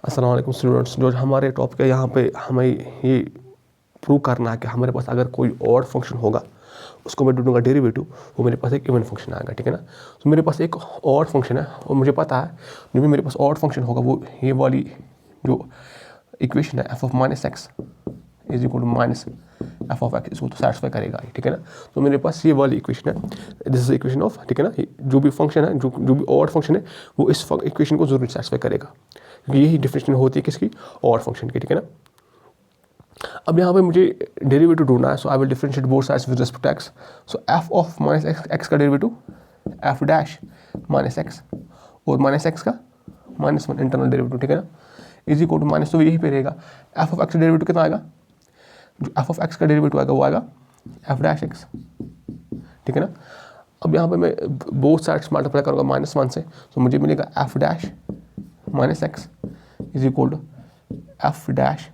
अस्सलाम वालेकुम स्टूडेंट्स। जो हमारे टॉपिक है यहाँ पे हमें ये प्रूव करना है कि हमारे पास अगर कोई ऑड फंक्शन होगा उसको मैं ढूंढूंगा डेरिवेटिव, वो मेरे पास एक इवन फंक्शन आएगा, ठीक है ना। तो मेरे पास एक ऑड फंक्शन है और मुझे पता है जो भी मेरे पास ऑड फंक्शन होगा वो ये वाली जो इक्वेशन है F of minus x is equal to minus F of X, इसको तो सेटिस्फाई करेगा, ठीक है ना। तो मेरे पास ये वाली इक्वेशन है, दिस इज इक्वेशन ऑफ, ठीक है ना। जो भी फंक्शन है, जो भी ऑड फंक्शन है वो इस इक्वेशन को जरूर सेटिस्फाई करेगा, क्योंकि यही डिफिनेशन होती है किसकी, ऑड फंक्शन की, ठीक है ना। अब यहाँ पे मुझे डेरिवेटिव ढूंढना है, so I will differentiate both sides with respect to x. So f of minus x का derivative F dash minus x और माइनस एक्स का माइनस वन इंटरनल डेरिवेटिव, ठीक है ना, इज इक्वल टू माइनस, तो यही पे रहेगा। एफ ऑफ एक्स का डेरिवेटिव कितना आएगा, जो एफ ऑफ एक्स का डेरिवेटिव आएगा वो आएगा एफ डैश एक्स, ठीक है ना। अब यहाँ पे मैं बोथ साइड्स मल्टीप्लाई करूँगा माइनस वन से, तो मुझे मिलेगा F dash minus x is equal to F dash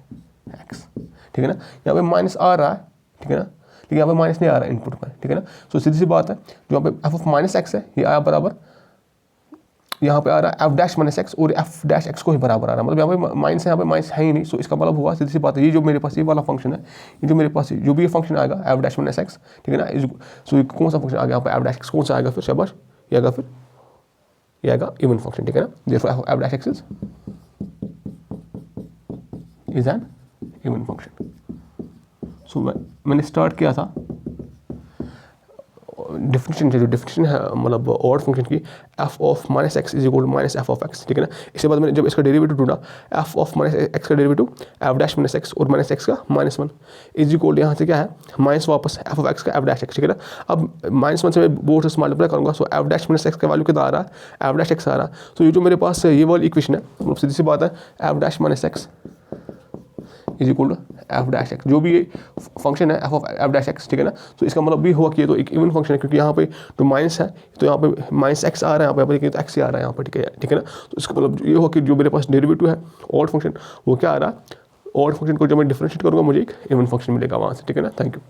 X, ठीक है ना। यहाँ पे माइनस आ रहा है, ठीक है ना, लेकिन यहाँ पे माइनस नहीं आ रहा है इनपुट में, ठीक है ना। सो सीधी सी बात है, जो यहाँ पे एफ ऑफ माइनस एक्स है ये आया बराबर, यहाँ पे आ रहा है एफ डैश माइनस एक्स और एफ डैश एक्स को ही बराबर आ रहा है, मतलब यहाँ पे माइनस है, यहाँ पे माइनस है ही नहीं। सो इसका मतलब हुआ, सीधी सी बात है, ये जो मेरे पास ये वाला फंक्शन है, ये जो मेरे पास जो भी ये फंक्शन आएगा एफ डैश माइनस एक्स, ठीक है ना। सो ये कौन सा फंक्शन आ गया यहाँ पे, एफ डैश एक्स कौन सा आएगा फिर, शाबाश, ये आएगा फिर, ये आएगा इवन फंक्शन, ठीक है ना। Therefore f dash x is an even function. So मैंने स्टार्ट किया था डिफिनेशन, जो डिफिनेशन है मतलब ऑड फंक्शन की, f of minus x is equal to minus F of x, ठीक है ना। इसके बाद मैंने जब इसका डेरिवेटिव ढूंढा, एफ ऑफ माइनस एक्स का derivative F dash minus x और माइनस एक्स का minus one is equal to यहाँ से क्या है माइनस वापस एफ ऑफ एक्स का एफ डैश एक्स, ठीक है ना। अब माइनस वन से मैं बोर्ड से मल्टीप्लाई करूँगा, सो एफ डैश माइनस एक्स का वैल्यू कितना आ रहा है, एफ डैश एक्स आ रहा है। सो ये जो मेरे पास ये वाली इक्वेशन है, मतलब सीधी सी बात है, F dash minus x is equal to F dash X, जो भी ये फंक्शन है F of F dash X, ठीक है ना। तो इसका मतलब भी हुआ कि ये तो एक इवन फंक्शन है, क्योंकि यहाँ पे जो माइनस है तो यहाँ पे माइनस एक्स आ रहा है, यहाँ पे तो एक्स ही आ रहा है यहाँ पे, ठीक है ना। तो इसका मतलब ये हुआ कि जो मेरे पास डेरिवेटिव है ऑड फंक्शन वो क्या आ रहा है, ऑड फंक्शन को जब मैं डिफरेंशिएट करूँगा मुझे एक इवन फंक्शन मिलेगा वहाँ से, ठीक है ना। Thank you.